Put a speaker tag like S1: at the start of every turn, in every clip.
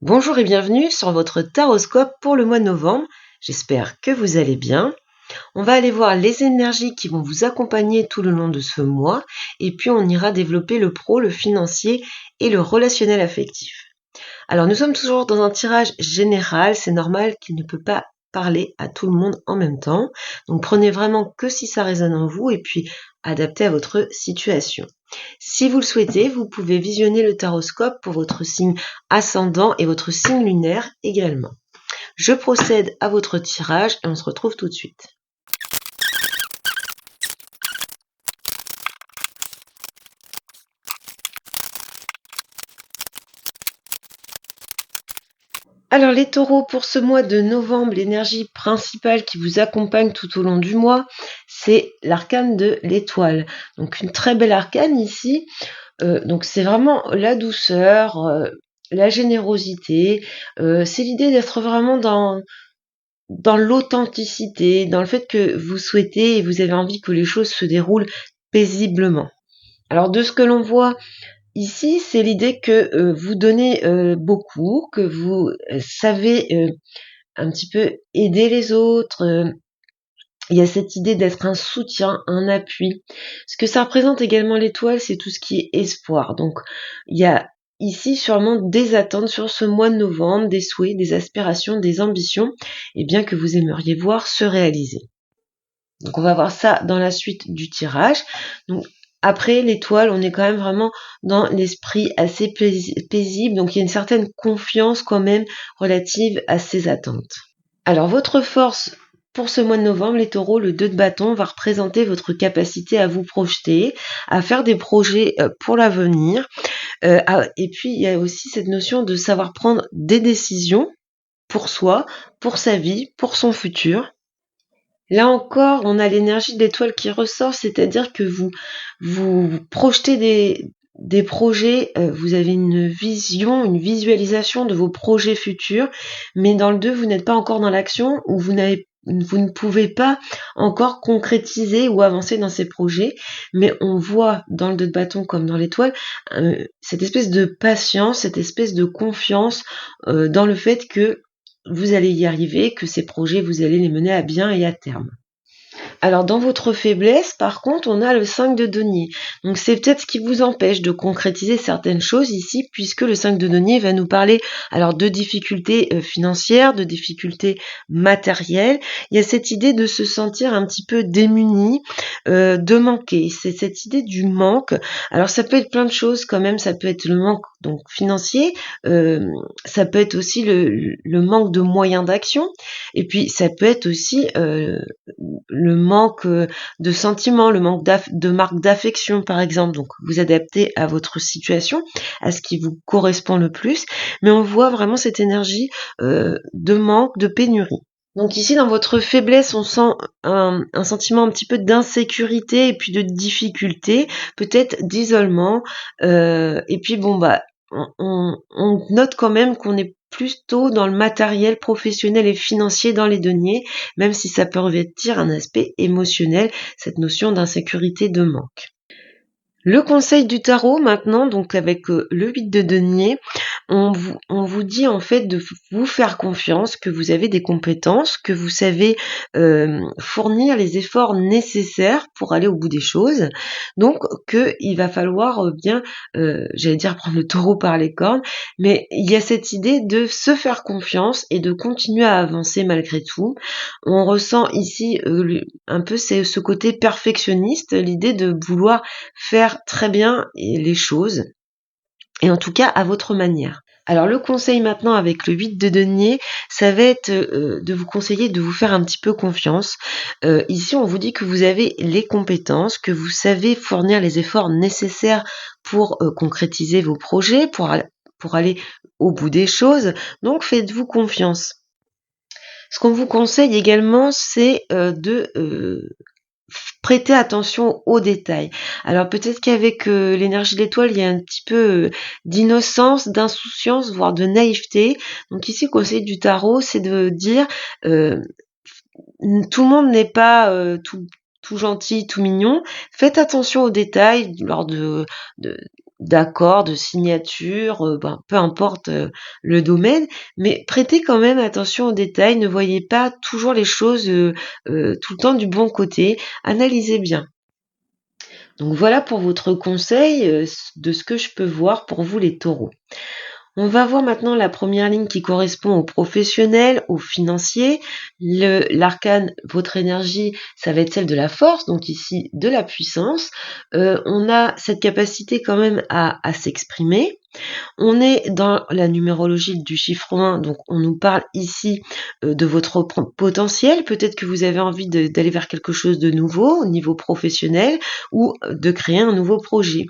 S1: Bonjour et bienvenue sur votre taroscope pour le mois de novembre. J'espère que vous allez bien. On va aller voir les énergies qui vont vous accompagner tout le long de ce mois et puis on ira développer le pro, le financier et le relationnel affectif. Alors nous sommes toujours dans un tirage général, c'est normal qu'il ne peut pas parler à tout le monde en même temps. Donc prenez vraiment que si ça résonne en vous et puis adaptez à votre situation. Si vous le souhaitez, vous pouvez visionner le taroscope pour votre signe ascendant et votre signe lunaire également. Je procède à votre tirage et on se retrouve tout de suite. Alors les taureaux, pour ce mois de novembre, l'énergie principale qui vous accompagne tout au long du mois, c'est l'arcane de l'étoile. Donc une très belle arcane ici. Donc c'est vraiment la douceur, la générosité. C'est l'idée d'être vraiment dans l'authenticité, dans le fait que vous souhaitez et vous avez envie que les choses se déroulent paisiblement. Alors de ce que l'on voit ici, c'est l'idée que vous donnez beaucoup, que vous savez un petit peu aider les autres. Il y a cette idée d'être un soutien, un appui. Ce que ça représente également l'étoile, c'est tout ce qui est espoir. Donc il y a ici sûrement des attentes sur ce mois de novembre, des souhaits, des aspirations, des ambitions, et bien que vous aimeriez voir se réaliser. Donc on va voir ça dans la suite du tirage. Donc après l'étoile, on est quand même vraiment dans l'esprit assez paisible, donc il y a une certaine confiance quand même relative à ces attentes. Alors votre force pour ce mois de novembre, les taureaux, le 2 de bâton va représenter votre capacité à vous projeter, à faire des projets pour l'avenir. Et puis il y a aussi cette notion de savoir prendre des décisions pour soi, pour sa vie, pour son futur. Là encore, on a l'énergie de l'étoile qui ressort, c'est-à-dire que vous projetez des projets, vous avez une vision, une visualisation de vos projets futurs, mais dans le 2, vous n'êtes pas encore dans l'action ou vous ne pouvez pas encore concrétiser ou avancer dans ces projets, mais on voit dans le 2 de bâton comme dans l'étoile cette espèce de patience, cette espèce de confiance dans le fait que vous allez y arriver, que ces projets, vous allez les mener à bien et à terme. Alors dans votre faiblesse, par contre, on a le 5 de denier. Donc c'est peut-être ce qui vous empêche de concrétiser certaines choses ici, puisque le 5 de denier va nous parler alors de difficultés financières, de difficultés matérielles. Il y a cette idée de se sentir un petit peu démuni, de manquer. C'est cette idée du manque. Alors ça peut être plein de choses quand même. Ça peut être le manque donc financier, ça peut être aussi le manque de moyens d'action, et puis ça peut être aussi le manque de sentiments, le manque de marque d'affection par exemple. Donc vous adaptez à votre situation, à ce qui vous correspond le plus, mais on voit vraiment cette énergie de manque, de pénurie. Donc ici, dans votre faiblesse, on sent un sentiment un petit peu d'insécurité et puis de difficulté, peut-être d'isolement. Et puis bon, bah, on note quand même qu'on est plutôt dans le matériel professionnel et financier dans les deniers, même si ça peut revêtir un aspect émotionnel, cette notion d'insécurité, de manque. Le conseil du tarot maintenant, donc avec le 8 de denier, on vous dit en fait de vous faire confiance, que vous avez des compétences, que vous savez fournir les efforts nécessaires pour aller au bout des choses. Donc qu'il va falloir bien, j'allais dire prendre le taureau par les cornes, mais il y a cette idée de se faire confiance et de continuer à avancer malgré tout. On ressent ici un peu ce côté perfectionniste, l'idée de vouloir faire très bien les choses, et en tout cas à votre manière. Alors le conseil maintenant avec le 8 de denier, ça va être de vous conseiller de vous faire un petit peu confiance. Ici on vous dit que vous avez les compétences, que vous savez fournir les efforts nécessaires pour concrétiser vos projets, pour aller au bout des choses, donc faites-vous confiance. Ce qu'on vous conseille également, c'est de prêter attention aux détails. Alors peut-être qu'avec l'énergie de l'étoile, il y a un petit peu d'innocence, d'insouciance, voire de naïveté. Donc ici, le conseil du tarot, c'est de dire tout le monde n'est pas tout gentil, tout mignon. Faites attention aux détails lors de d'accord, de signature, peu importe le domaine, mais prêtez quand même attention aux détails, ne voyez pas toujours les choses tout le temps du bon côté, analysez bien. Donc voilà pour votre conseil de ce que je peux voir pour vous les taureaux. On va voir maintenant la première ligne qui correspond aux professionnels, aux financiers. L'arcane, votre énergie, ça va être celle de la force, donc ici de la puissance. On a cette capacité quand même à s'exprimer. On est dans la numérologie du chiffre 1, donc on nous parle ici de votre potentiel. Peut-être que vous avez envie d'aller vers quelque chose de nouveau au niveau professionnel ou de créer un nouveau projet.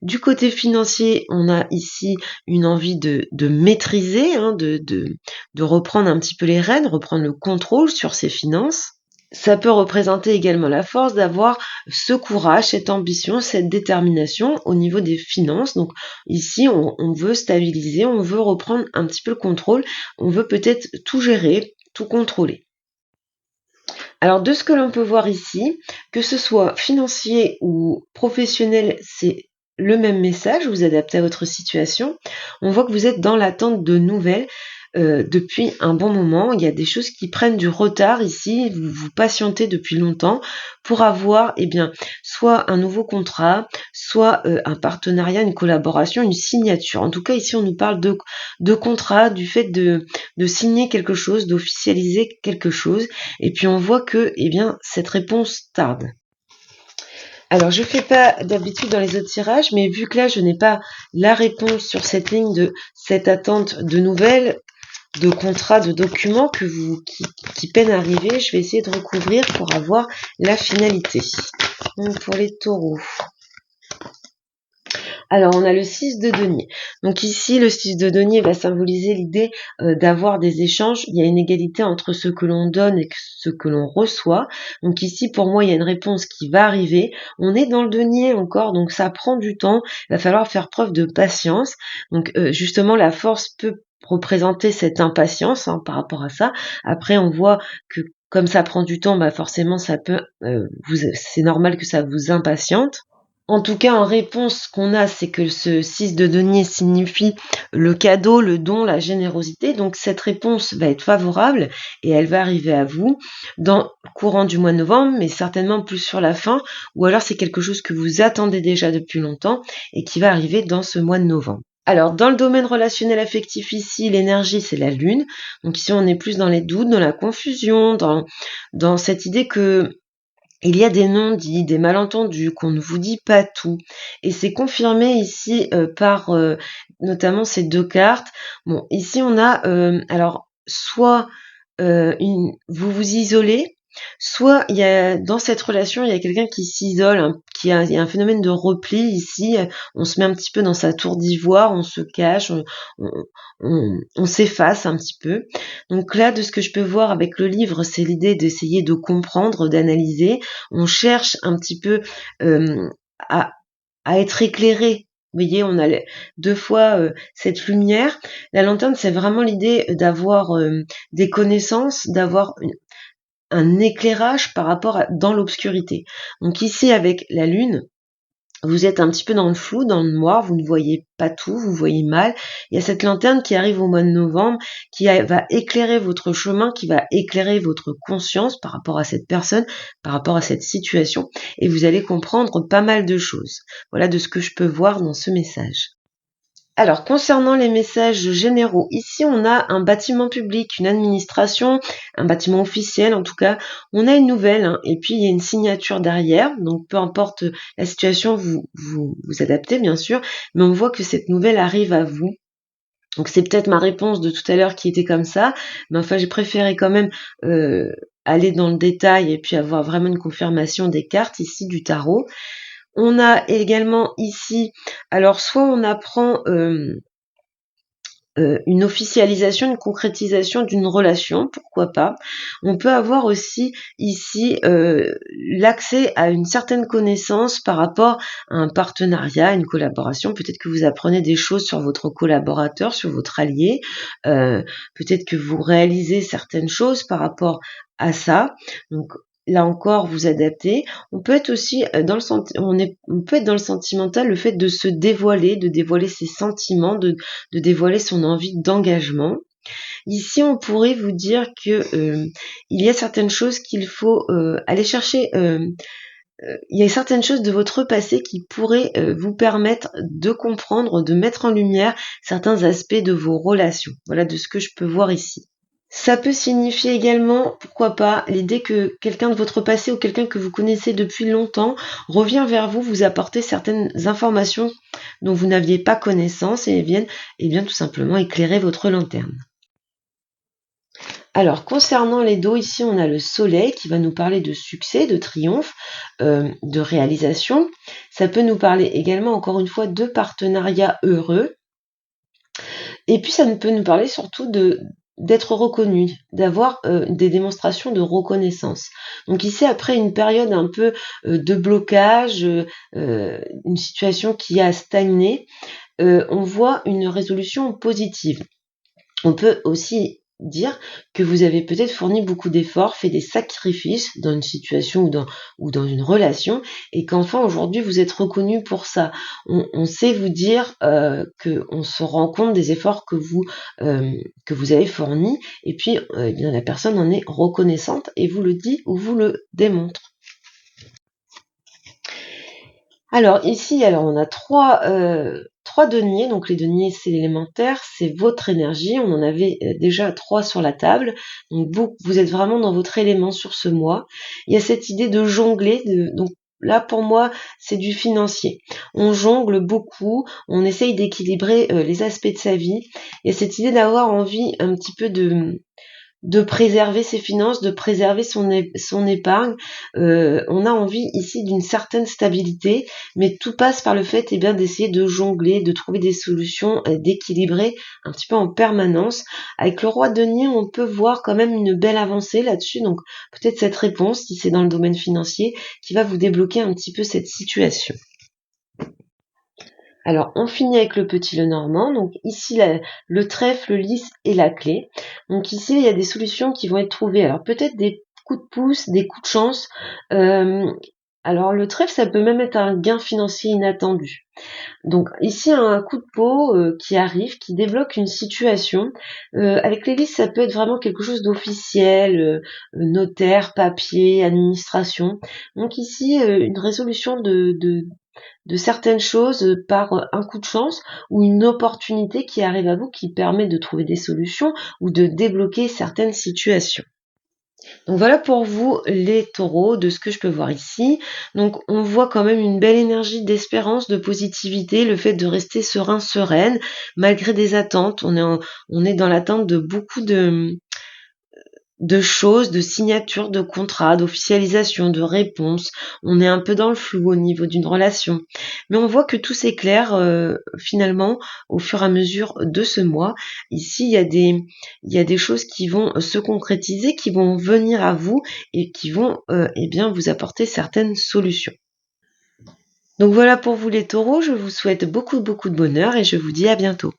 S1: Du côté financier, on a ici une envie de maîtriser, de reprendre un petit peu les rênes, reprendre le contrôle sur ses finances. Ça peut représenter également la force d'avoir ce courage, cette ambition, cette détermination au niveau des finances. Donc ici, on veut stabiliser, on veut reprendre un petit peu le contrôle, on veut peut-être tout gérer, tout contrôler. Alors de ce que l'on peut voir ici, que ce soit financier ou professionnel, c'est le même message, vous adaptez à votre situation. On voit que vous êtes dans l'attente de nouvelles depuis un bon moment. Il y a des choses qui prennent du retard ici, vous patientez depuis longtemps pour avoir soit un nouveau contrat, soit un partenariat, une collaboration, une signature. En tout cas, ici, on nous parle de contrat, du fait de signer quelque chose, d'officialiser quelque chose. Et puis, on voit que cette réponse tarde. Alors, je fais pas d'habitude dans les autres tirages, mais vu que là, je n'ai pas la réponse sur cette ligne de cette attente de nouvelles, de contrats, de documents qui peinent à arriver, je vais essayer de recouvrir pour avoir la finalité. Donc, pour les taureaux. Alors, on a le 6 de denier. Donc ici, le 6 de denier va symboliser l'idée d'avoir des échanges. Il y a une égalité entre ce que l'on donne et ce que l'on reçoit. Donc ici, pour moi, il y a une réponse qui va arriver. On est dans le denier encore, donc ça prend du temps. Il va falloir faire preuve de patience. Donc justement, la force peut représenter cette impatience par rapport à ça. Après, on voit que comme ça prend du temps, forcément, ça peut, c'est normal que ça vous impatiente. En tout cas, en réponse, ce qu'on a, c'est que ce 6 de denier signifie le cadeau, le don, la générosité. Donc, cette réponse va être favorable et elle va arriver à vous dans le courant du mois de novembre, mais certainement plus sur la fin. Ou alors, c'est quelque chose que vous attendez déjà depuis longtemps et qui va arriver dans ce mois de novembre. Alors, dans le domaine relationnel affectif ici, l'énergie, c'est la lune. Donc ici, on est plus dans les doutes, dans la confusion, dans cette idée que il y a des non-dits, des malentendus, qu'on ne vous dit pas tout. Et c'est confirmé ici par notamment ces deux cartes. Bon, ici on a, soit vous vous isolez, soit il y a dans cette relation, il y a quelqu'un qui s'isole, il y a un phénomène de repli ici. On se met un petit peu dans sa tour d'ivoire, on se cache, on s'efface un petit peu. Donc là, de ce que je peux voir avec le livre, c'est l'idée d'essayer de comprendre, d'analyser. On cherche un petit peu à être éclairé. Vous voyez, on a deux fois cette lumière. La lanterne, c'est vraiment l'idée d'avoir des connaissances, d'avoir un éclairage par rapport dans l'obscurité. Donc ici, avec la lune, vous êtes un petit peu dans le flou, dans le noir, vous ne voyez pas tout, vous voyez mal. Il y a cette lanterne qui arrive au mois de novembre, qui va éclairer votre chemin, qui va éclairer votre conscience par rapport à cette personne, par rapport à cette situation, et vous allez comprendre pas mal de choses. Voilà de ce que je peux voir dans ce message. Alors, concernant les messages généraux, ici on a un bâtiment public, une administration, un bâtiment officiel en tout cas. On a une nouvelle et puis il y a une signature derrière. Donc, peu importe la situation, vous adaptez bien sûr, mais on voit que cette nouvelle arrive à vous. Donc, c'est peut-être ma réponse de tout à l'heure qui était comme ça, mais enfin, j'ai préféré quand même aller dans le détail et puis avoir vraiment une confirmation des cartes ici du tarot. On a également ici, alors soit on apprend une officialisation, une concrétisation d'une relation, pourquoi pas. On peut avoir aussi ici l'accès à une certaine connaissance par rapport à un partenariat, une collaboration. Peut-être que vous apprenez des choses sur votre collaborateur, sur votre allié. Peut-être que vous réalisez certaines choses par rapport à ça. Donc là encore vous adapter. On peut être aussi dans on peut être dans le sentimental, le fait de se dévoiler, de dévoiler ses sentiments, de dévoiler son envie d'engagement. Ici, on pourrait vous dire que il y a certaines choses qu'il faut aller chercher. Il y a certaines choses de votre passé qui pourraient vous permettre de comprendre, de mettre en lumière certains aspects de vos relations. Voilà de ce que je peux voir ici. Ça peut signifier également, pourquoi pas, l'idée que quelqu'un de votre passé ou quelqu'un que vous connaissez depuis longtemps revient vers vous, vous apporter certaines informations dont vous n'aviez pas connaissance et viennent, bien tout simplement éclairer votre lanterne. Alors, concernant les dos, ici, on a le soleil qui va nous parler de succès, de triomphe, de réalisation. Ça peut nous parler également, encore une fois, de partenariats heureux. Et puis, ça peut nous parler surtout d'être reconnu, d'avoir des démonstrations de reconnaissance. Donc ici, après une période un peu de blocage, une situation qui a stagné, on voit une résolution positive. On peut aussi dire que vous avez peut-être fourni beaucoup d'efforts, fait des sacrifices dans une situation ou dans une relation, et qu'enfin aujourd'hui vous êtes reconnu pour ça. On sait vous dire qu'on se rend compte des efforts que vous avez fournis, et puis la personne en est reconnaissante et vous le dit ou vous le démontre. Alors ici, on a trois deniers. Donc les deniers, c'est l'élémentaire, c'est votre énergie. On en avait déjà 3 sur la table. Donc vous êtes vraiment dans votre élément sur ce mois. Il y a cette idée de jongler. Donc là, pour moi, c'est du financier. On jongle beaucoup. On essaye d'équilibrer les aspects de sa vie. Il y a cette idée d'avoir envie un petit peu de préserver ses finances, de préserver son épargne. On a envie ici d'une certaine stabilité, mais tout passe par le fait d'essayer de jongler, de trouver des solutions, d'équilibrer un petit peu en permanence. Avec le roi de denier, on peut voir quand même une belle avancée là-dessus, donc peut-être cette réponse, si c'est dans le domaine financier, qui va vous débloquer un petit peu cette situation. Alors, on finit avec le petit Lenormand. Donc ici, le trèfle, le lys et la clé. Donc ici, il y a des solutions qui vont être trouvées. Alors peut-être des coups de pouce, des coups de chance. Alors le trèfle, ça peut même être un gain financier inattendu. Donc ici, un coup de peau qui arrive, qui débloque une situation. Avec les lys, ça peut être vraiment quelque chose d'officiel, notaire, papier, administration. Donc ici, une résolution de certaines choses par un coup de chance ou une opportunité qui arrive à vous qui permet de trouver des solutions ou de débloquer certaines situations. Donc voilà pour vous les taureaux, de ce que je peux voir ici. Donc on voit quand même une belle énergie d'espérance, de positivité, le fait de rester serein, sereine, malgré des attentes. On est dans l'attente de beaucoup de choses, de signatures, de contrats, d'officialisation, de réponses. On est un peu dans le flou au niveau d'une relation. Mais on voit que tout s'éclaire finalement au fur et à mesure de ce mois. Ici, il y a des choses qui vont se concrétiser, qui vont venir à vous et qui vont vous apporter certaines solutions. Donc voilà pour vous les taureaux, je vous souhaite beaucoup de bonheur et je vous dis à bientôt.